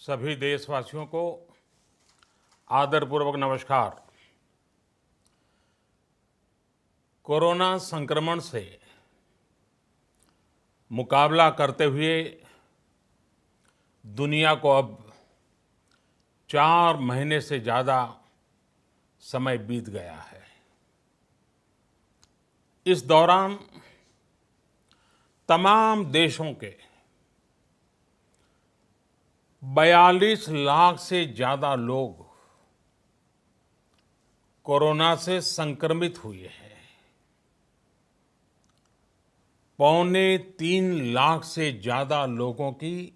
सभी देशवासियों को आदरपूर्वक नमस्कार। कोरोना संक्रमण से मुकाबला करते हुए दुनिया को अब 4 महीने से ज़्यादा समय बीत गया है। इस दौरान तमाम देशों के 42 लाख से ज़्यादा लोग कोरोना से संक्रमित हुए हैं। 2.25 लाख से ज़्यादा लोगों की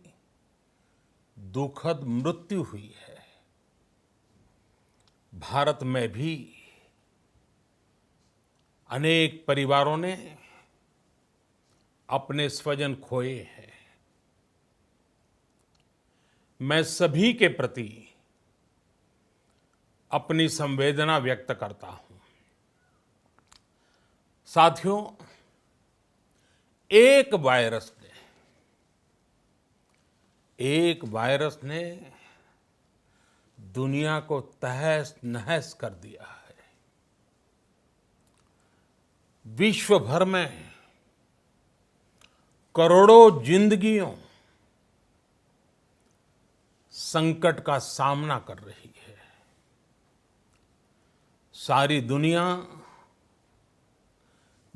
दुखद मृत्यु हुई है। भारत में भी अनेक परिवारों ने अपने स्वजन खोए हैं। मैं सभी के प्रति अपनी संवेदना व्यक्त करता हूं। साथियों, एक वायरस ने दुनिया को तहस नहस कर दिया है। विश्व भर में करोड़ों जिंदगियों संकट का सामना कर रही है। सारी दुनिया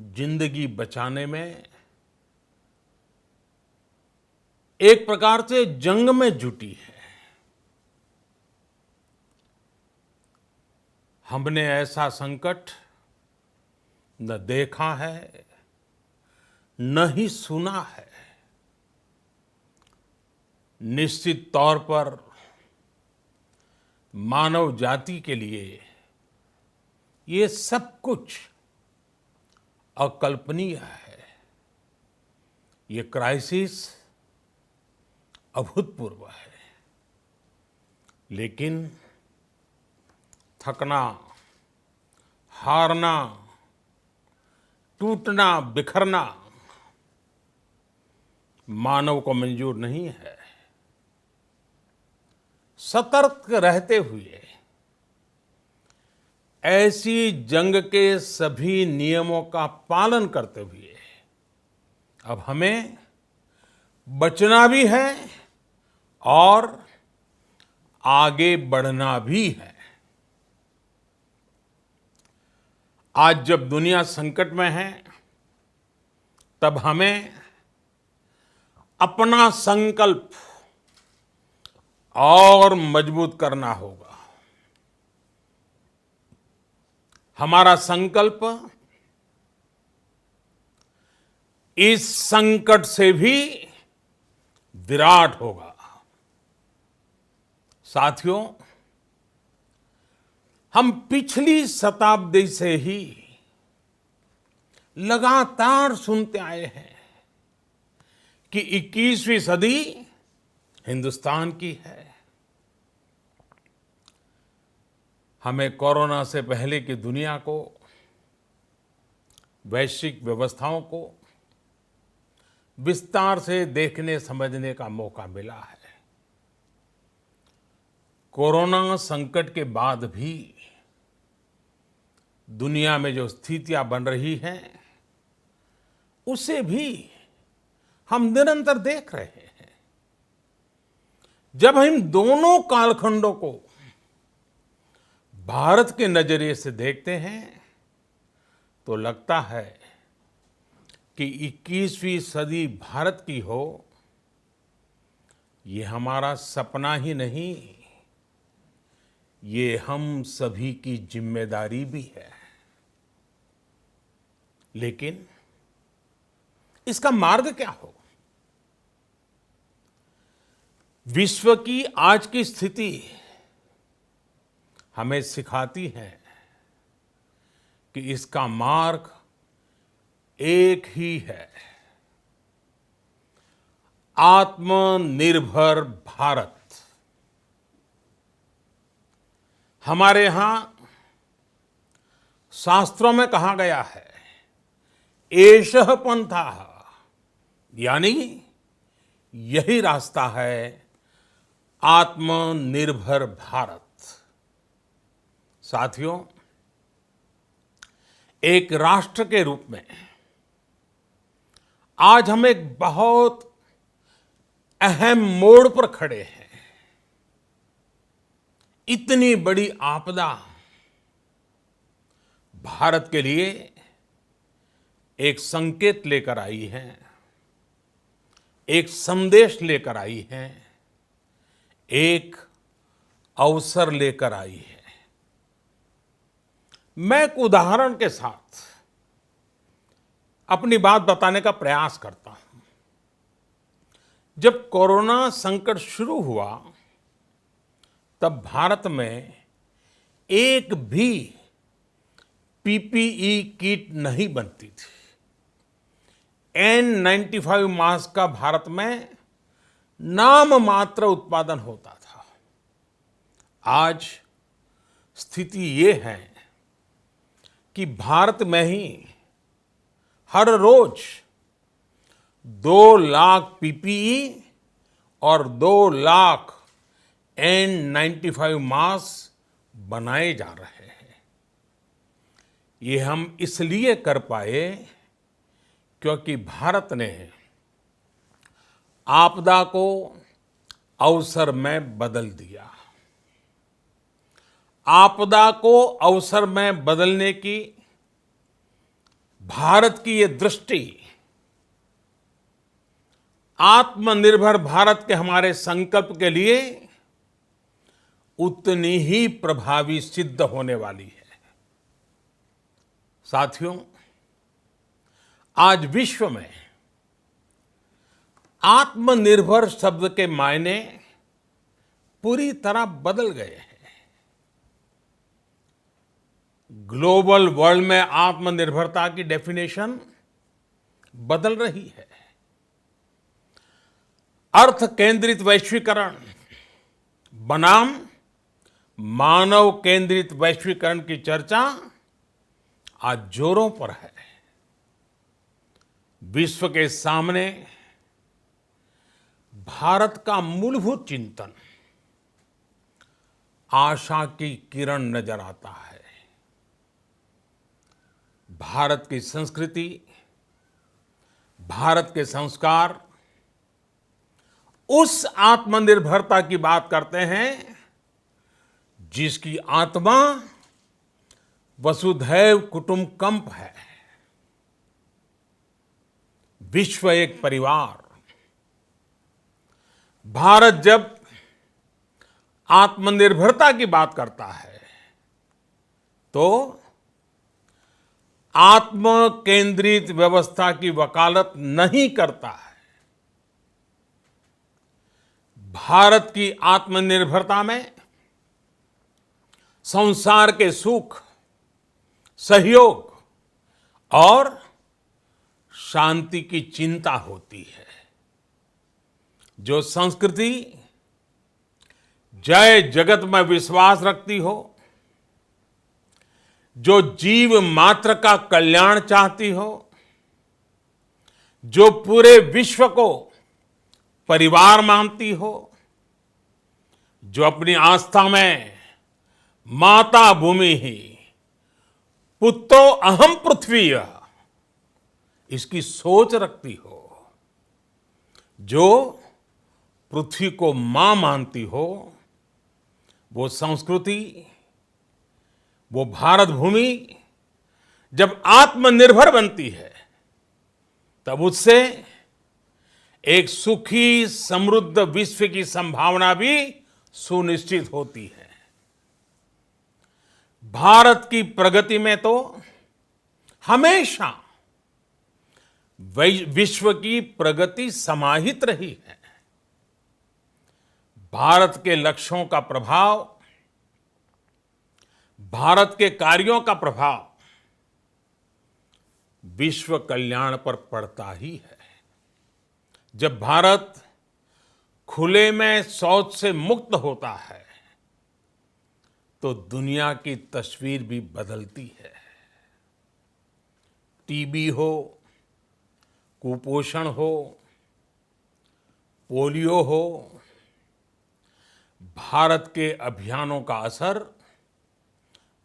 जिंदगी बचाने में एक प्रकार से जंग में जुटी है। हमने ऐसा संकट न देखा है, न ही सुना है। निश्चित तौर पर मानव जाति के लिए ये सब कुछ अकल्पनीय है। ये क्राइसिस अभूतपूर्व है। लेकिन थकना, हारना, टूटना, बिखरना मानव को मंजूर नहीं है। सतर्क रहते हुए ऐसी जंग के सभी नियमों का पालन करते हुए अब हमें बचना भी है और आगे बढ़ना भी है। आज जब दुनिया संकट में है, तब हमें अपना संकल्प और मजबूत करना होगा। हमारा संकल्प इस संकट से भी विराट होगा। साथियों, हम पिछली शताब्दी से ही लगातार सुनते आए हैं कि 21वीं सदी हिंदुस्तान की है। हमें कोरोना से पहले की दुनिया को, वैश्विक व्यवस्थाओं को विस्तार से देखने समझने का मौका मिला है। कोरोना संकट के बाद भी दुनिया में जो स्थितियां बन रही हैं, उसे भी हम निरंतर देख रहे हैं। जब हम दोनों कालखंडों को भारत के नजरिए से देखते हैं, तो लगता है कि 21वीं सदी भारत की हो, ये हमारा सपना ही नहीं, ये हम सभी की जिम्मेदारी भी है। लेकिन इसका मार्ग क्या हो? विश्व की आज की स्थिति हमें सिखाती है कि इसका मार्ग एक ही है, आत्मनिर्भर भारत। हमारे यहां शास्त्रों में कहा गया है, एषः पंथः, यानी यही रास्ता है आत्मनिर्भर भारत। साथियों, एक राष्ट्र के रूप में आज हम एक बहुत अहम मोड़ पर खड़े हैं। इतनी बड़ी आपदा भारत के लिए एक संकेत लेकर आई है, एक संदेश लेकर आई है, एक अवसर लेकर आई है। मैं एक उदाहरण के साथ अपनी बात बताने का प्रयास करता हूं। जब कोरोना संकट शुरू हुआ, तब भारत में एक भी पीपीई किट नहीं बनती थी। N95 मास्क का भारत में नाम मात्र उत्पादन होता था। आज स्थिति ये है कि भारत में ही हर रोज 2 लाख पीपीई और 2 लाख N95 मास्क बनाए जा रहे हैं। ये हम इसलिए कर पाए क्योंकि भारत ने आपदा को अवसर में बदल दिया। आपदा को अवसर में बदलने की भारत की ये दृष्टि आत्मनिर्भर भारत के हमारे संकल्प के लिए उतनी ही प्रभावी सिद्ध होने वाली है। साथियों, आज विश्व में आत्मनिर्भर शब्द के मायने पूरी तरह बदल गए हैं। ग्लोबल वर्ल्ड में आत्मनिर्भरता की डेफिनेशन बदल रही है। अर्थ केंद्रित वैश्वीकरण बनाम मानव केंद्रित वैश्वीकरण की चर्चा आज जोरों पर है। विश्व के सामने भारत का मूलभूत चिंतन आशा की किरण नजर आता है। भारत की संस्कृति, भारत के संस्कार उस आत्मनिर्भरता की बात करते हैं जिसकी आत्मा वसुधैव कुटुंबकम है। विश्व एक परिवार। भारत जब आत्मनिर्भरता की बात करता है तो आत्म केंद्रित व्यवस्था की वकालत नहीं करता है। भारत की आत्मनिर्भरता में संसार के सुख, सहयोग और शांति की चिंता होती है। जो संस्कृति जय जगत में विश्वास रखती हो, जो जीव मात्र का कल्याण चाहती हो, जो पूरे विश्व को परिवार मानती हो, जो अपनी आस्था में माता भूमि ही पुत्रो अहम पृथ्वी इसकी सोच रखती हो, जो पृथ्वी को मां मानती हो, वो संस्कृति, वो भारत भूमि जब आत्मनिर्भर बनती है तब उससे एक सुखी समृद्ध विश्व की संभावना भी सुनिश्चित होती है। भारत की प्रगति में तो हमेशा विश्व की प्रगति समाहित रही है। भारत के लक्ष्यों का प्रभाव, भारत के कार्यों का प्रभाव विश्व कल्याण पर पड़ता ही है। जब भारत खुले में शौच से मुक्त होता है तो दुनिया की तस्वीर भी बदलती है। टीबी हो, कुपोषण हो, पोलियो हो, भारत के अभियानों का असर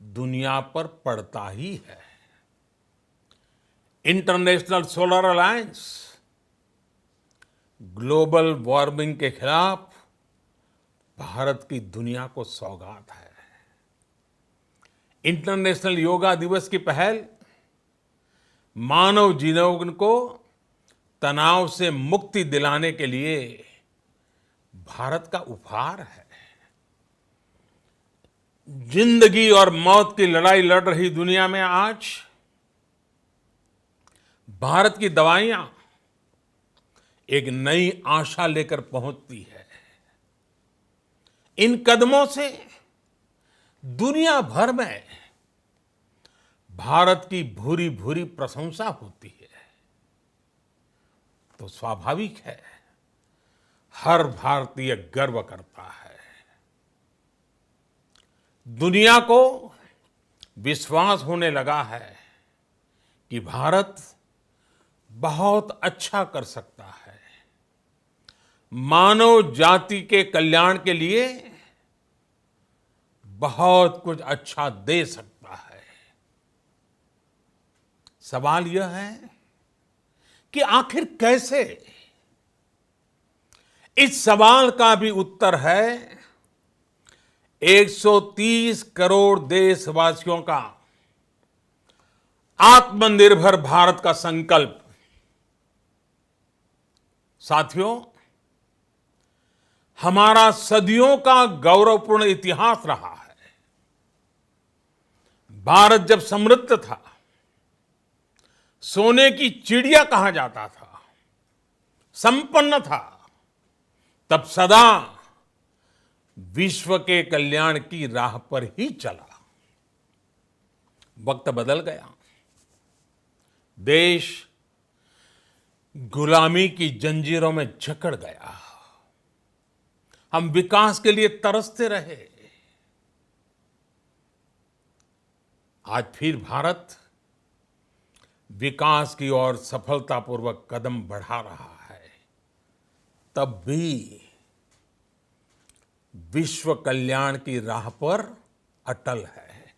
दुनिया पर पड़ता ही है। International solar alliance global warming के खिलाफ भारत की दुनिया को सौगात है। इंटरनेशनल योगा दिवस की पहल मानव जीवन को तनाव से मुक्ति दिलाने के लिए भारत का उपहार है। जिंदगी और मौत की लड़ाई लड़ रही दुनिया में आज भारत की दवाइयां एक नई आशा लेकर पहुंचती है। इन कदमों से दुनिया भर में भारत की भूरी भूरी प्रशंसा होती है। तो स्वाभाविक है, हर भारतीय गर्व करता है। दुनिया को विश्वास होने लगा है कि भारत बहुत अच्छा कर सकता है, मानव जाति के कल्याण के लिए बहुत कुछ अच्छा दे सकता है। सवाल यह है कि आखिर कैसे? इस सवाल का भी उत्तर है 130 करोड़ देशवासियों का आत्मनिर्भर भारत का संकल्प। साथियों, हमारा सदियों का गौरवपूर्ण इतिहास रहा है। भारत जब समृद्ध था, सोने की चिड़िया कहा जाता था, संपन्न था, तब सदा विश्व के कल्याण की राह पर ही चला। वक्त बदल गया, देश गुलामी की जंजीरों में जकड़ गया। हम विकास के लिए तरसते रहे। आज फिर भारत विकास की ओर सफलतापूर्वक कदम बढ़ा रहा है। तब भी विश्व कल्याण की राह पर अटल है।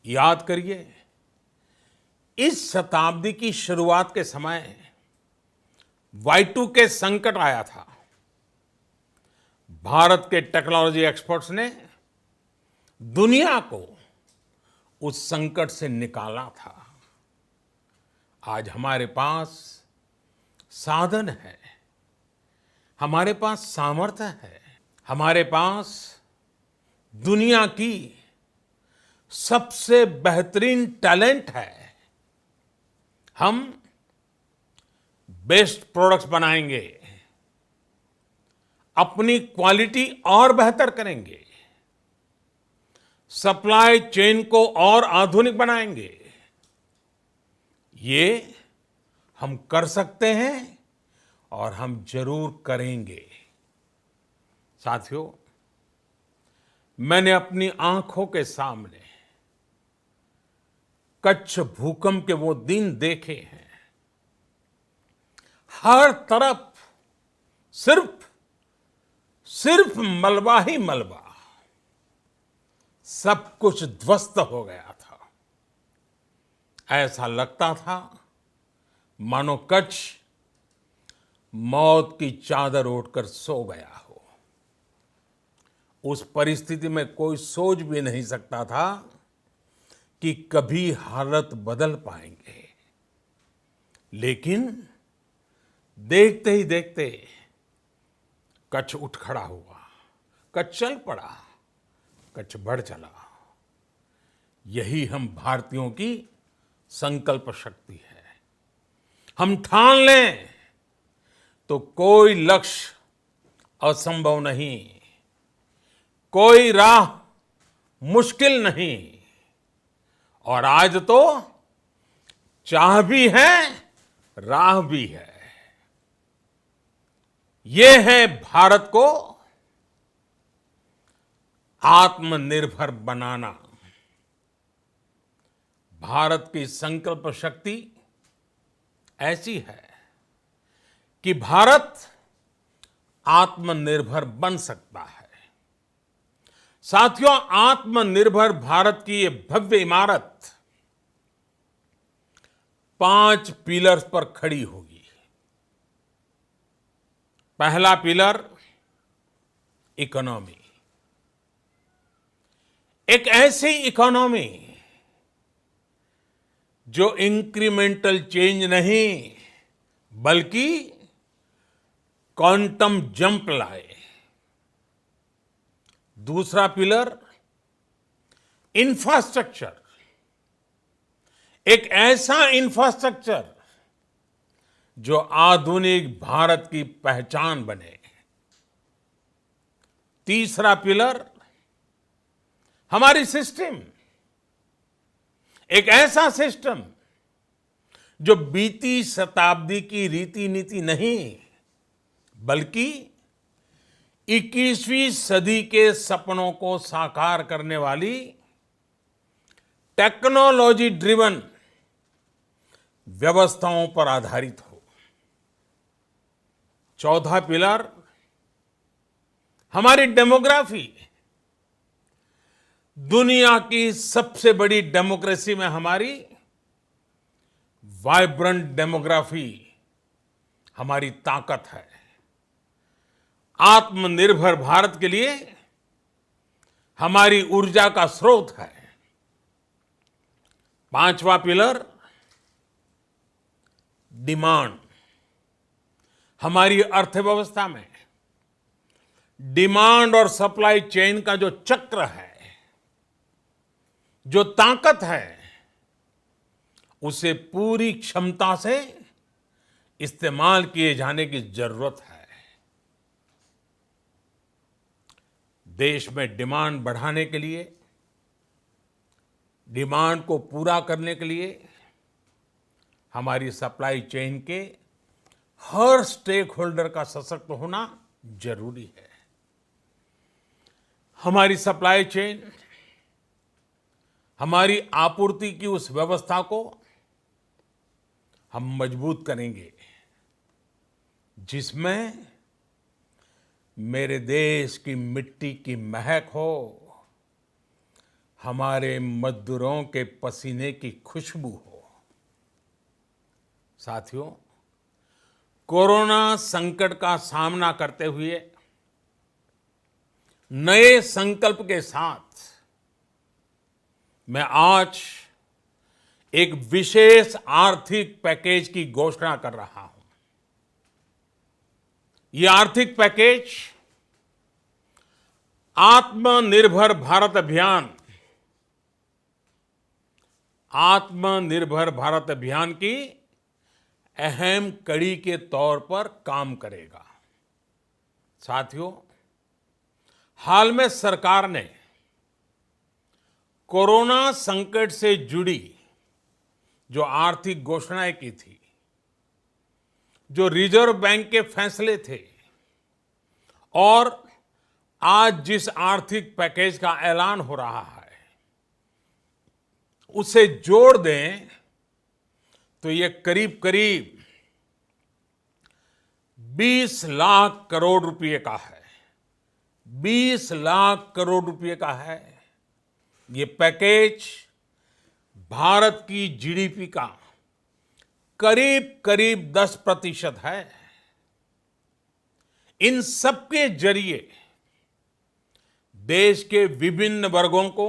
याद करिए, इस शताब्दी की शुरुआत के समय Y2K संकट आया था। भारत के टेक्नोलॉजी एक्सपर्ट्स ने दुनिया को उस संकट से निकाला था। आज हमारे पास साधन है, हमारे पास सामर्थ्य है, हमारे पास दुनिया की सबसे बेहतरीन टैलेंट है। हम बेस्ट प्रोडक्ट्स बनाएंगे, अपनी क्वालिटी और बेहतर करेंगे, सप्लाई चेन को और आधुनिक बनाएंगे। ये हम कर सकते हैं और हम जरूर करेंगे। साथियों, मैंने अपनी आंखों के सामने कच्छ भूकंप के वो दिन देखे हैं। हर तरफ सिर्फ मलबा ही मलबा, सब कुछ ध्वस्त हो गया था। ऐसा लगता था मानो कच्छ मौत की चादर ओढ़कर सो गया हो। उस परिस्थिति में कोई सोच भी नहीं सकता था कि कभी हालत बदल पाएंगे। लेकिन देखते ही देखते कच्छ उठ खड़ा हुआ, कच्छ चल पड़ा, कच्छ बढ़ चला। यही हम भारतीयों की संकल्प शक्ति है। हम ठान लें तो कोई लक्ष्य असंभव नहीं, कोई राह मुश्किल नहीं। और आज तो चाह भी है, राह भी है। ये है भारत को आत्मनिर्भर बनाना। भारत की संकल्प शक्ति ऐसी है कि भारत आत्मनिर्भर बन सकता है। साथियों, आत्मनिर्भर भारत की ये भव्य इमारत 5 पिलर्स पर खड़ी होगी। पहला पिलर इकोनॉमी। एक ऐसी इकोनॉमी जो इंक्रीमेंटल चेंज नहीं बल्कि क्वांटम जंप लाए। दूसरा पिलर इंफ्रास्ट्रक्चर। एक ऐसा इंफ्रास्ट्रक्चर जो आधुनिक भारत की पहचान बने। तीसरा पिलर हमारी सिस्टम। एक ऐसा सिस्टम जो बीती शताब्दी की रीति नीति नहीं बल्कि 21वीं सदी के सपनों को साकार करने वाली टेक्नोलॉजी ड्रिवन व्यवस्थाओं पर आधारित हो। चौथा पिलर हमारी डेमोग्राफी। दुनिया की सबसे बड़ी डेमोक्रेसी में हमारी वाइब्रेंट डेमोग्राफी हमारी ताकत है। आत्मनिर्भर भारत के लिए हमारी ऊर्जा का स्रोत है। पांचवा पिलर डिमांड। हमारी अर्थव्यवस्था में डिमांड और सप्लाई चेन का जो चक्र है, जो ताकत है, उसे पूरी क्षमता से इस्तेमाल किए जाने की जरूरत है। देश में डिमांड बढ़ाने के लिए, डिमांड को पूरा करने के लिए हमारी सप्लाई चेन के हर स्टेक होल्डर का सशक्त होना जरूरी है। हमारी सप्लाई चेन, हमारी आपूर्ति की उस व्यवस्था को हम मजबूत करेंगे जिसमें मेरे देश की मिट्टी की महक हो, हमारे मजदूरों के पसीने की खुशबू हो। साथियों, कोरोना संकट का सामना करते हुए नए संकल्प के साथ मैं आज एक विशेष आर्थिक पैकेज की घोषणा कर रहा हूं। ये आर्थिक पैकेज आत्मनिर्भर भारत अभियान, आत्मनिर्भर भारत अभियान की अहम कड़ी के तौर पर काम करेगा। साथियों, हाल में सरकार ने कोरोना संकट से जुड़ी जो आर्थिक घोषणाएं की थी, जो रिजर्व बैंक के फैसले थे और आज जिस आर्थिक पैकेज का ऐलान हो रहा है, उसे जोड़ दें तो ये करीब करीब 20 लाख करोड़ रुपए का है। 20 लाख करोड़ रुपए का है। ये पैकेज भारत की जीडीपी का करीब करीब 10% है। इन सबके जरिए देश के विभिन्न वर्गों को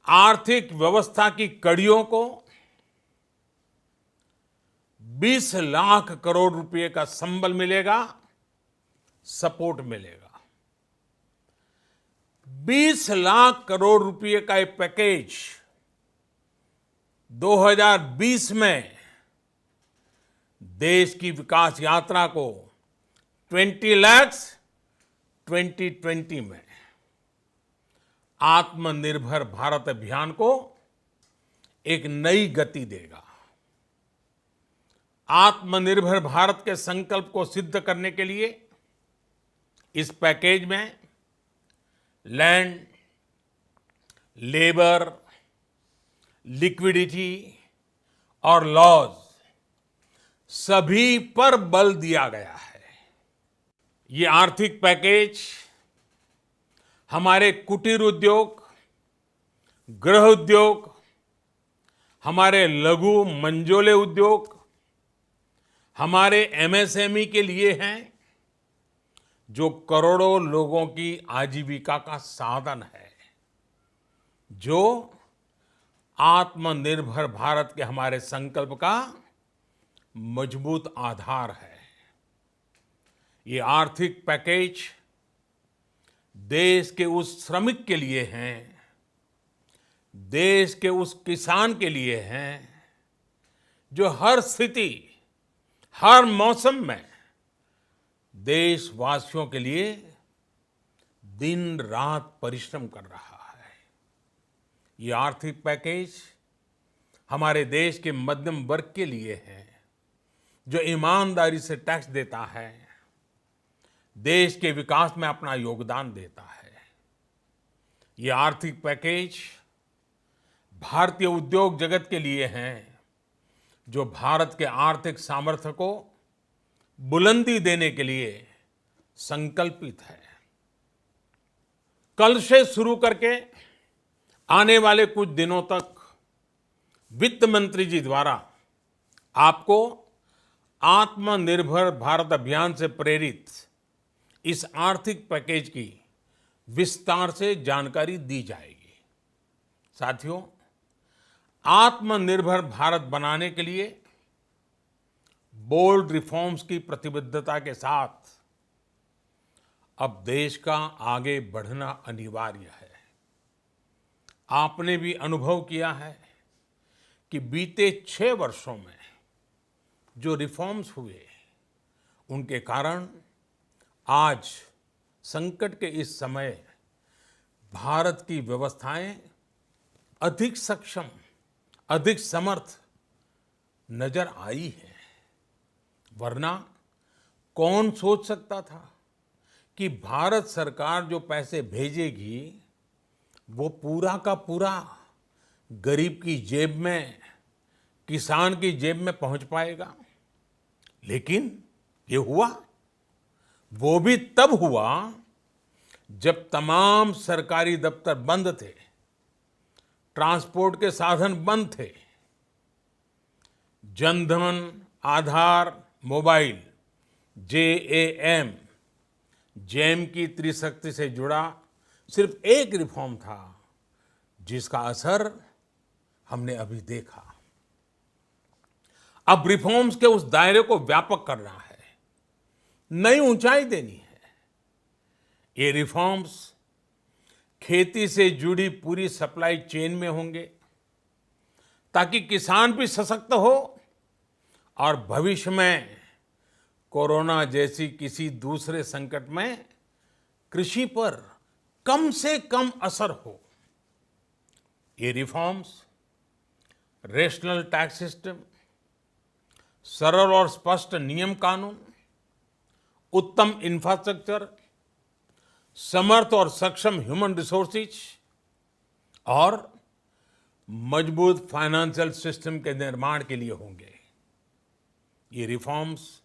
आर्थिक व्यवस्था की कड़ियों को 20 लाख करोड़ रुपए का संबल मिलेगा, सपोर्ट मिलेगा। 20 लाख करोड़ रुपए का एक पैकेज 2020 में देश की विकास यात्रा को 20 लाख 2020 में आत्मनिर्भर भारत अभियान को एक नई गति देगा। आत्मनिर्भर भारत के संकल्प को सिद्ध करने के लिए इस पैकेज में लैंड, लेबर, लिक्विडिटी और लॉज सभी पर बल दिया गया है। ये आर्थिक पैकेज हमारे कुटीर उद्योग, गृह उद्योग, हमारे लघु मंझोले उद्योग, हमारे एमएसएमई के लिए हैं, जो करोड़ों लोगों की आजीविका का साधन है, जो आत्मनिर्भर भारत के हमारे संकल्प का मजबूत आधार है। ये आर्थिक पैकेज देश के उस श्रमिक के लिए हैं, देश के उस किसान के लिए हैं, जो हर स्थिति, हर मौसम में देशवासियों के लिए दिन रात परिश्रम कर रहा है। ये आर्थिक पैकेज हमारे देश के मध्यम वर्ग के लिए है, जो ईमानदारी से टैक्स देता है, देश के विकास में अपना योगदान देता है। ये आर्थिक पैकेज भारतीय उद्योग जगत के लिए हैं, जो भारत के आर्थिक सामर्थ्य को बुलंदी देने के लिए संकल्पित है। कल से शुरू करके आने वाले कुछ दिनों तक वित्त मंत्री जी द्वारा आपको आत्मनिर्भर भारत अभियान से प्रेरित इस आर्थिक पैकेज की विस्तार से जानकारी दी जाएगी। साथियों, आत्मनिर्भर भारत बनाने के लिए बोल्ड रिफॉर्म्स की प्रतिबद्धता के साथ अब देश का आगे बढ़ना अनिवार्य है। आपने भी अनुभव किया है कि बीते 6 वर्षों में जो रिफॉर्म्स हुए, उनके कारण आज संकट के इस समय भारत की व्यवस्थाएं अधिक सक्षम, अधिक समर्थ नजर आई है। वरना कौन सोच सकता था कि भारत सरकार जो पैसे भेजेगी वो पूरा का पूरा गरीब की जेब में, किसान की जेब में पहुंच पाएगा। लेकिन ये हुआ, वो भी तब हुआ जब तमाम सरकारी दफ्तर बंद थे, ट्रांसपोर्ट के साधन बंद थे। जनधन, आधार, मोबाइल, जेएएम, जैम की त्रिशक्ति से जुड़ा सिर्फ एक रिफॉर्म था, जिसका असर हमने अभी देखा। अब रिफॉर्म्स के उस दायरे को व्यापक करना है, नई ऊंचाई देनी है। ये रिफॉर्म्स खेती से जुड़ी पूरी सप्लाई चेन में होंगे, ताकि किसान भी सशक्त हो और भविष्य में कोरोना जैसी किसी दूसरे संकट में कृषि पर कम से कम असर हो। ये रिफॉर्म्स रेशनल टैक्स सिस्टम, सरल और स्पष्ट नियम कानून, उत्तम इंफ्रास्ट्रक्चर, समर्थ और सक्षम ह्यूमन रिसोर्सेज और मजबूत फाइनेंशियल सिस्टम के निर्माण के लिए होंगे। ये रिफॉर्म्स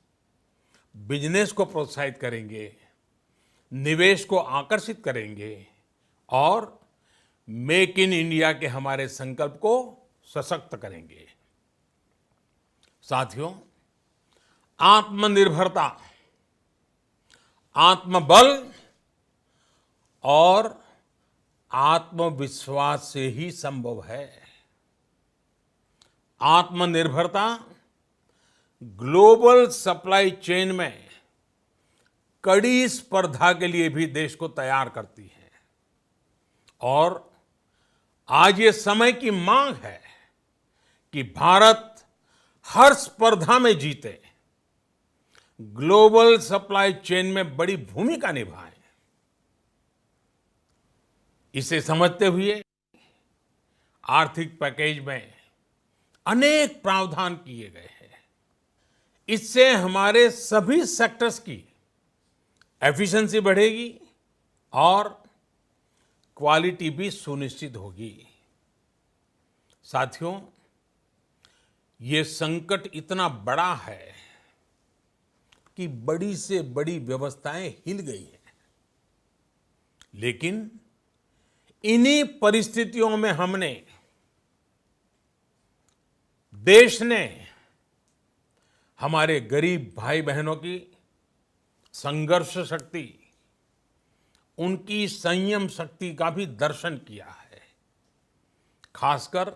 बिजनेस को प्रोत्साहित करेंगे, निवेश को आकर्षित करेंगे और मेक इन इंडिया के हमारे संकल्प को सशक्त करेंगे। साथियों, आत्मनिर्भरता, आत्मबल और आत्मविश्वास से ही संभव है। आत्मनिर्भरता ग्लोबल सप्लाई चेन में कड़ी स्पर्धा के लिए भी देश को तैयार करती है और आज ये समय की मांग है कि भारत हर स्पर्धा में जीते, ग्लोबल सप्लाई चेन में बड़ी भूमिका निभाए। इसे समझते हुए आर्थिक पैकेज में अनेक प्रावधान किए गए हैं। इससे हमारे सभी सेक्टर्स की एफिशिएंसी बढ़ेगी और क्वालिटी भी सुनिश्चित होगी। साथियों, ये संकट इतना बड़ा है कि बड़ी से बड़ी व्यवस्थाएं हिल गई हैं। लेकिन इन्हीं परिस्थितियों में हमने, देश ने हमारे गरीब भाई बहनों की संघर्ष शक्ति, उनकी संयम शक्ति का भी दर्शन किया है। खासकर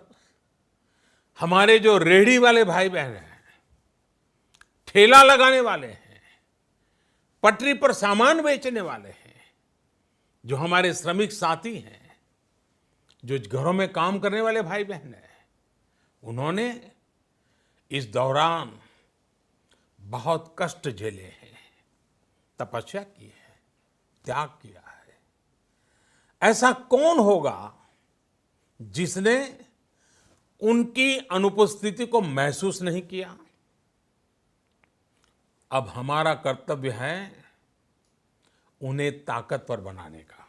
हमारे जो रेहड़ी वाले भाई बहन हैं, ठेला लगाने वाले हैं, पटरी पर सामान बेचने वाले हैं, जो हमारे श्रमिक साथी हैं, जो घरों में काम करने वाले भाई बहन हैं, उन्होंने इस दौरान बहुत कष्ट झेले हैं, तपस्या की है, त्याग किया है। ऐसा कौन होगा जिसने उनकी अनुपस्थिति को महसूस नहीं किया? अब हमारा कर्तव्य है उन्हें ताकतवर बनाने का,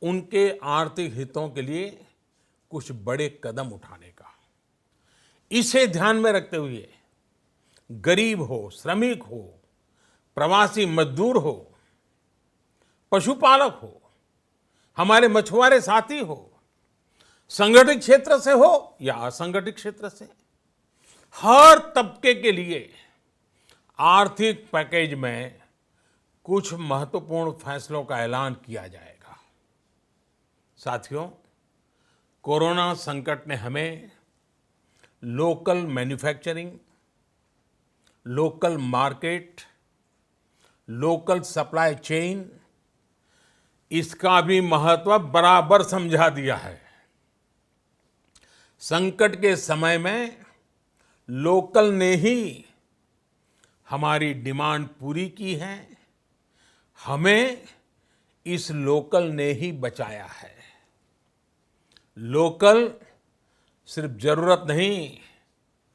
उनके आर्थिक हितों के लिए कुछ बड़े कदम उठाने का। इसे ध्यान में रखते हुए गरीब हो, श्रमिक हो, प्रवासी मजदूर हो, पशुपालक हो, हमारे मछुआरे साथी हो, संगठित क्षेत्र से हो या असंगठित क्षेत्र से, हर तबके के लिए आर्थिक पैकेज में कुछ महत्वपूर्ण फैसलों का ऐलान किया जाएगा। साथियों, कोरोना संकट ने हमें local manufacturing, local market, local supply chain, इसका भी महत्व बराबर समझा दिया है। संकट के समय में लोकल ने ही हमारी डिमांड पूरी की है, हमें इस लोकल ने ही बचाया है। लोकल सिर्फ जरूरत नहीं,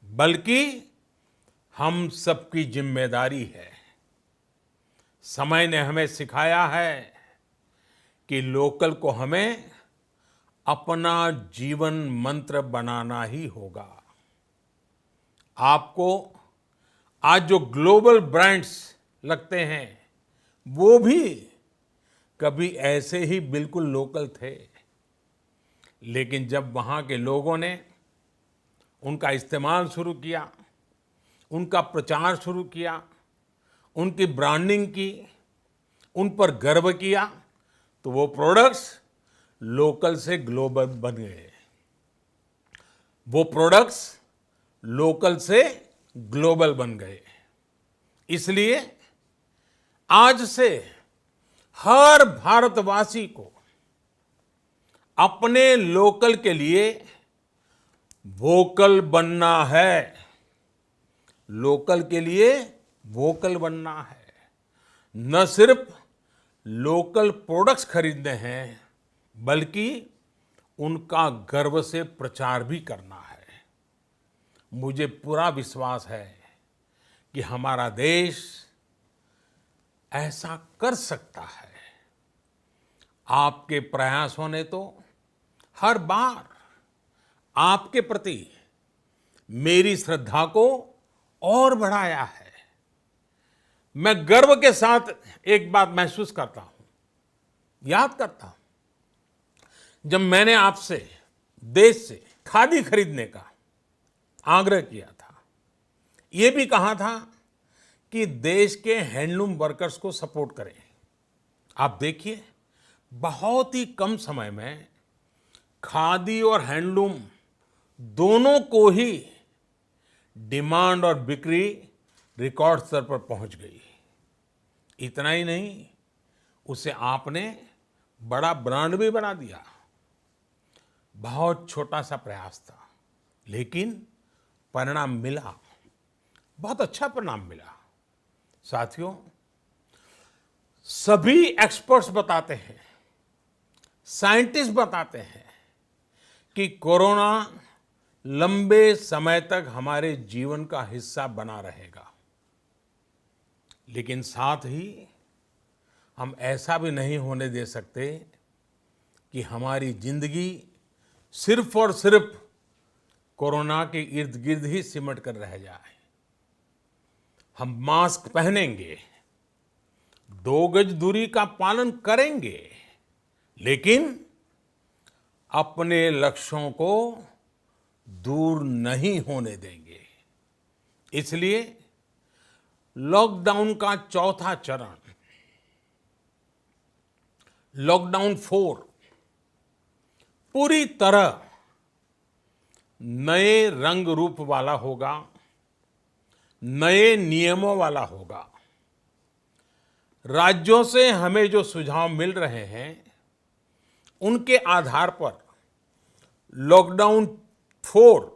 बल्कि हम सबकी जिम्मेदारी है। समय ने हमें सिखाया है कि लोकल को हमें अपना जीवन मंत्र बनाना ही होगा। आपको आज जो ग्लोबल ब्रांड्स लगते हैं, वो भी कभी ऐसे ही बिल्कुल लोकल थे, लेकिन जब वहाँ के लोगों ने उनका इस्तेमाल शुरू किया, उनका प्रचार शुरू किया, उनकी ब्रांडिंग की, उन पर गर्व किया, तो वो प्रोडक्ट्स लोकल से ग्लोबल बन गए। वो प्रोडक्ट्स लोकल से ग्लोबल बन गए। इसलिए आज से हर भारतवासी को अपने लोकल के लिए वोकल बनना है। लोकल के लिए वोकल बनना है। न सिर्फ लोकल प्रोडक्ट्स खरीदने हैं, बल्कि उनका गर्व से प्रचार भी करना है। मुझे पूरा विश्वास है कि हमारा देश ऐसा कर सकता है। आपके प्रयासों ने तो हर बार आपके प्रति मेरी श्रद्धा को और बढ़ाया है। मैं गर्व के साथ एक बात महसूस करता हूं, याद करता हूं, जब मैंने आपसे देश से खादी खरीदने का आग्रह किया था, यह भी कहा था कि देश के हैंडलूम वर्कर्स को सपोर्ट करें। आप देखिए, बहुत ही कम समय में खादी और हैंडलूम दोनों को ही डिमांड और बिक्री रिकॉर्ड स्तर पर पहुंच गई। इतना ही नहीं, उसे आपने बड़ा ब्रांड भी बना दिया। बहुत छोटा सा प्रयास था, लेकिन परिणाम मिला, बहुत अच्छा परिणाम मिला। साथियों, सभी एक्सपर्ट्स बताते हैं, साइंटिस्ट बताते हैं कि कोरोना लंबे समय तक हमारे जीवन का हिस्सा बना रहेगा। लेकिन साथ ही हम ऐसा भी नहीं होने दे सकते कि हमारी जिंदगी सिर्फ और सिर्फ कोरोना के इर्द गिर्द ही सिमट कर रह जाए। हम मास्क पहनेंगे, 2 गज दूरी का पालन करेंगे, लेकिन अपने लक्ष्यों को दूर नहीं होने देंगे। इसलिए लॉकडाउन का चौथा चरण, लॉकडाउन 4, पूरी तरह नए रंग रूप वाला होगा, नए नियमों वाला होगा। राज्यों से हमें जो सुझाव मिल रहे हैं, उनके आधार पर लॉकडाउन 4,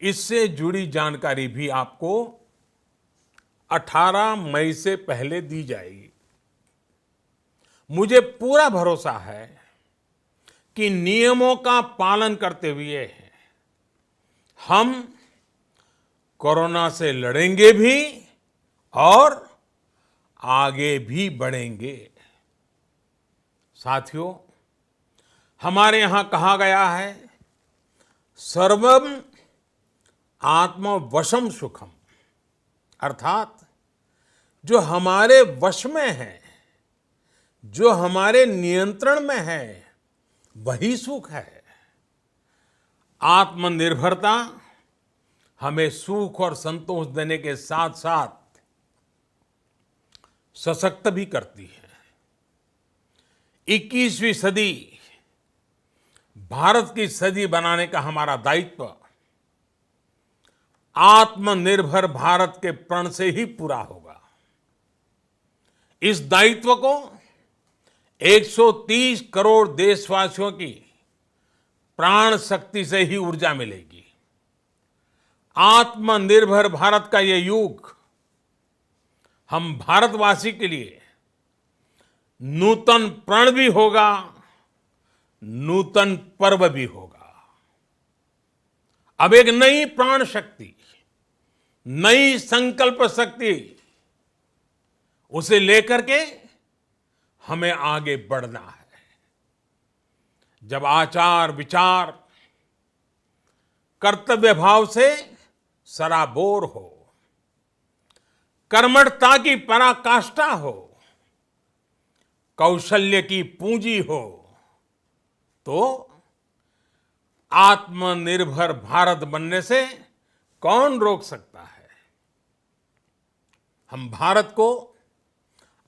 इससे जुड़ी जानकारी भी आपको 18 मई से पहले दी जाएगी। मुझे पूरा भरोसा है कि नियमों का पालन करते हुए हम कोरोना से लड़ेंगे भी और आगे भी बढ़ेंगे। साथियों, हमारे यहां कहा गया है, सर्वम आत्मवशम सुखम, अर्थात जो हमारे वश में है, जो हमारे नियंत्रण में है, वही सुख है। आत्मनिर्भरता हमें सुख और संतोष देने के साथ साथ सशक्त भी करती है। 21वीं सदी भारत की सदी बनाने का हमारा दायित्व आत्मनिर्भर भारत के प्रण से ही पूरा होगा। इस दायित्व को 130 करोड़ देशवासियों की प्राण शक्ति से ही ऊर्जा मिलेगी। आत्मनिर्भर भारत का ये युग हम भारतवासी के लिए नूतन प्रण भी होगा, नूतन पर्व भी होगा। अब एक नई प्राण शक्ति, नई संकल्प शक्ति, उसे लेकर के हमें आगे बढ़ना है। जब आचार विचार कर्तव्य भाव से सराबोर हो, कर्मठता की पराकाष्ठा हो, कौशल्य की पूंजी हो, तो आत्मनिर्भर भारत बनने से कौन रोक सकता है। हम भारत को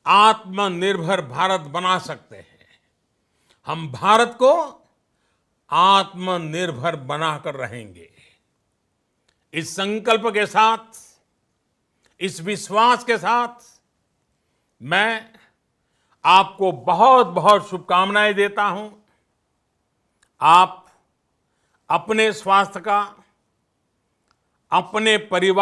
आत्मनिर्भर भारत बना सकते हैं। हम भारत को आत्मनिर्भर बनाकर रहेंगे। इस संकल्प के साथ, इस विश्वास के साथ मैं आपको बहुत बहुत शुभकामनाएं देता हूं। आप अपने स्वास्थ्य का, अपने परिवार